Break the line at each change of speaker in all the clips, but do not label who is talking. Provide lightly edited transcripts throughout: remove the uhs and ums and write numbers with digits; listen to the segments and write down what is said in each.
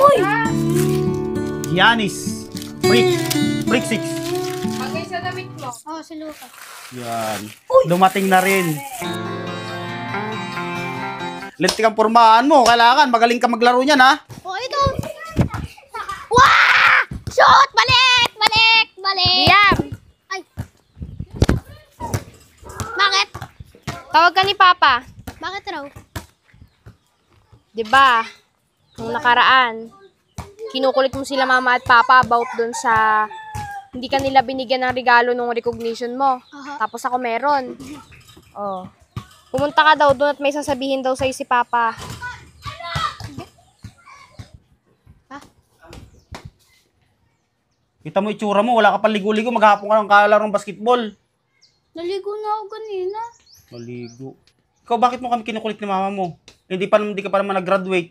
Uy!
Giannis. Freak 6.
Bagay sa damit mo.
Oh, si Luka.
Yan. Dumating na rin. Lintik ang pormahan mo. Kailangan magaling ka maglaro niyan, ha?
Oh, ito. Wah! Shoot! Balik! Balik! Balik!
Liam!
Ay. Bakit?
Tawag ka ni Papa.
Bakit raw?
Diba? Nung nakaraan, kinukulit mo sila Mama at Papa about dun sa hindi ka nila binigyan ng regalo nung recognition mo.
Aha.
Tapos ako meron. Oh. Pumunta ka daw doon at may sasabihin daw sa'yo si Papa.
Kita mo itsura mo. Wala ka pang ligo-ligo. Maghapon ka ng kalarong basketball.
Naligo na ako kanina.
Maligo. Ikaw, bakit mo kami kinukulit ni mama mo? Hindi ka pa naman nag-graduate.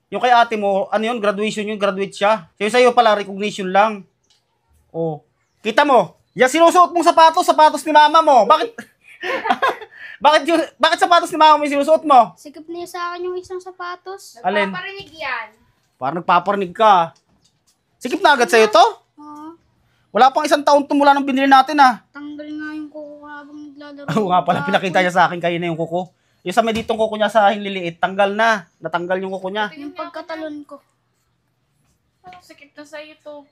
Yung kay ate mo, ano yun? Graduation yun. Graduate siya. Yung sa'yo pala, recognition lang. Oh. Kita mo? Yan sinusuot mong sapatos ni mama mo. Bakit? bakit sapatos ni mama mo yung sinusuot mo?
Sigap niya sa akin yung isang sapatos.
Alin?
Nagpaparinig yan.
Parang nagpaparinig ka. Sikip na agad sa'yo to?
Oo.
Wala pang isang taon to mula nang binili natin, ah.
Tanggal nga yung kuko habang naglalaro.
Oo nga pala, pinakita niya sa akin kayo na yung kuko. Yung sa may ditong kuko niya sa hinliliit, tanggal na. Natanggal yung kuko niya.
Yung pagkatalon ko.
Sikip na sa'yo to.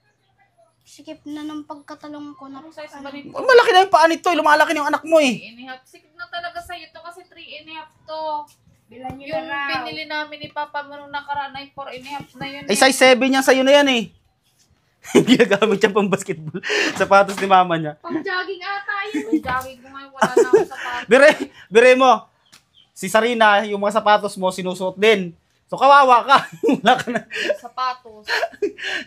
Sikip na ng pagkatalong ko.
Anong size ba rin?
Oh, malaki na yung paa nito, eh. Lumalaki na yung anak mo, eh.
3.5. Sikip na talaga sa'yo to kasi 3.5 to.
Bilan nyo
Yung binili namin ni Papa mo nung nakaraan ay 4.5 na yun.
Ay, size 7 yan sa'yo na yan, eh. Ginagamit siya pang basketball. Sapatos ni mama niya.
Pang jogging ata yun. Pang jogging ko ngayon, wala na ako sapatos.
Bire mo. Si Sarina, yung mga sapatos mo, sinusuot din. So, kawawa ka. Wala ka na.
Sapatos.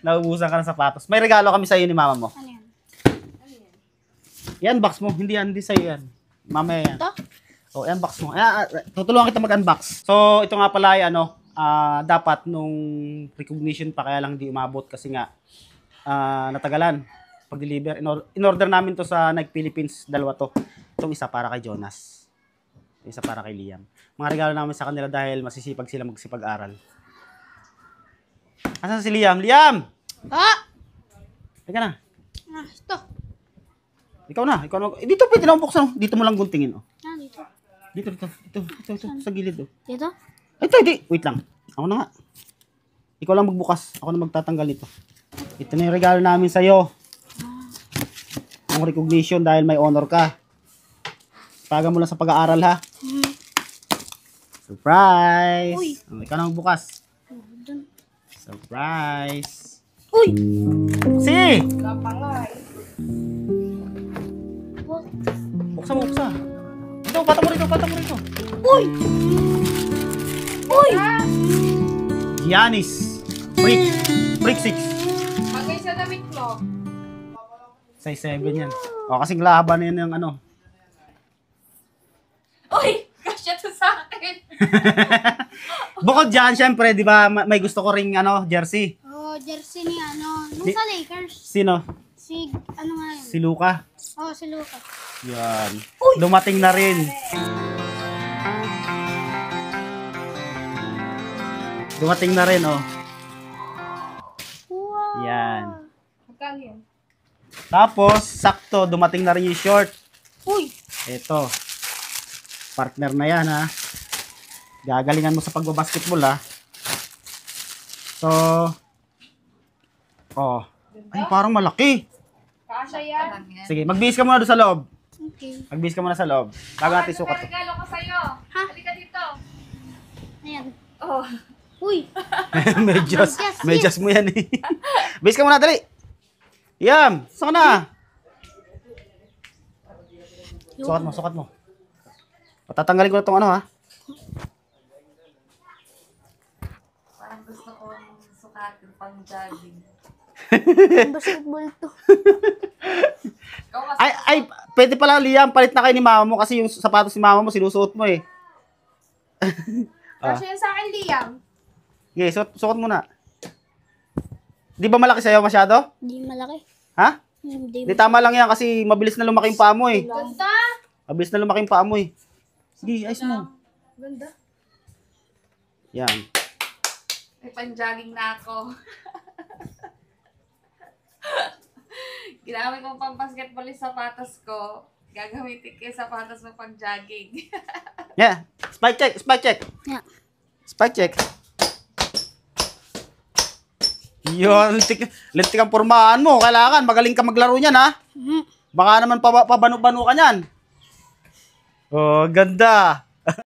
Naubusan ka ng sapatos. May regalo kami sa'yo ni mama mo.
Ano yan?
Yan, box mo. Hindi sa'yo yan. Mamaya yan.
Ito?
O, unbox mo. Tutulungan kita mag-unbox. So, ito nga pala ay dapat nung recognition pa kaya lang di umabot kasi nga natagalan pag-deliver. In-order namin to sa Nike Philippines, dalawa to. Itong isa para kay Jonas. Itong isa para kay Liam. Mga regalo namin sa kanila dahil masisipag sila magsipag-aral. Asan si Liam? Liam!
Ah!
Teka na.
Ah, ito.
Ikaw na. Dito pwede na buksan. Dito mo lang guntingin. Oh.
Ah, dito.
Dito. Sa gilid. Oh.
Dito?
Ay, ito, hindi. Wait lang. Ako na nga. Ikaw lang magbukas. Ako na magtatanggal nito. Ito na yung regalo namin sa'yo. Ang recognition dahil may honor ka. Paga mo lang sa pag-aaral, ha? Surprise!
Uy.
Oh, ikaw na magbukas.
Dun.
Surprise!
Uy!
Si!
Kapangay.
What?
Buksan mo, buksan. Ito, patang mo rito.
Uy! Uy!
Giannis. Freak 6.
Bagay sa damit mo.
Size 7 yan. O, kasing laban na yan yung ano.
Uy! Kasya to sa akin.
Bukod dyan, syempre, di ba, may gusto ko ring jersey.
Oh, jersey ni nung sa Lakers.
Sino?
Si, ano nga yun?
Si Luka.
Oh, si Luka.
Yan. Dumating na rin. Dumating na rin, oh.
Wow!
Yan.
Magkano yan?
Tapos, sakto, dumating na rin yung short.
Uy!
Ito. Partner na yan, ha. Gagalingan mo sa pagbabasketball, ha. So, oh. Ay, parang malaki.
Kasya yan.
Sige, magbihis ka muna doon sa loob.
Okay.
Magbihis ka muna sa loob. Bago natin sukat.
May regalo ko sa'yo.
Ha?
Halika dito.
Ayan.
Oh.
Uy!
Medyas mo yan, eh. Bihis ka muna, dali. Yam, saan ka na? Sukat mo. Patatanggalin ko na itong ha.
Parang gusto kong sukatin pang jogging.
Basketball to.
Ikaw kasi.
Ay, pwede pala, Liam, palit na kayo ni mama mo kasi yung sapatos ni mama mo, sinusuot mo, eh.
Kasya yan sa akin, Liam.
Okay, suot mo na. Di ba malaki sa'yo masyado?
Hindi malaki.
Ha?
Hindi.
Di tama lang yan kasi mabilis na lumaki yung paa mo, eh.
Ganda.
Mabilis na lumaki yung paa mo, eh. Sige, ayos mo.
Ganda.
Yan.
May pang-jogging na ako. Ginamit ko pang basketball yung sapatos ko. Gagamitin ko yung sapatos mo pang jogging.
Yeah. Spike check, spike check.
Yeah.
Spike check. Yun, lintik ang pormahan mo. Kailangan, magaling ka maglaro niyan, ha? Baka naman pabano-bano ka niyan. Oh, ganda.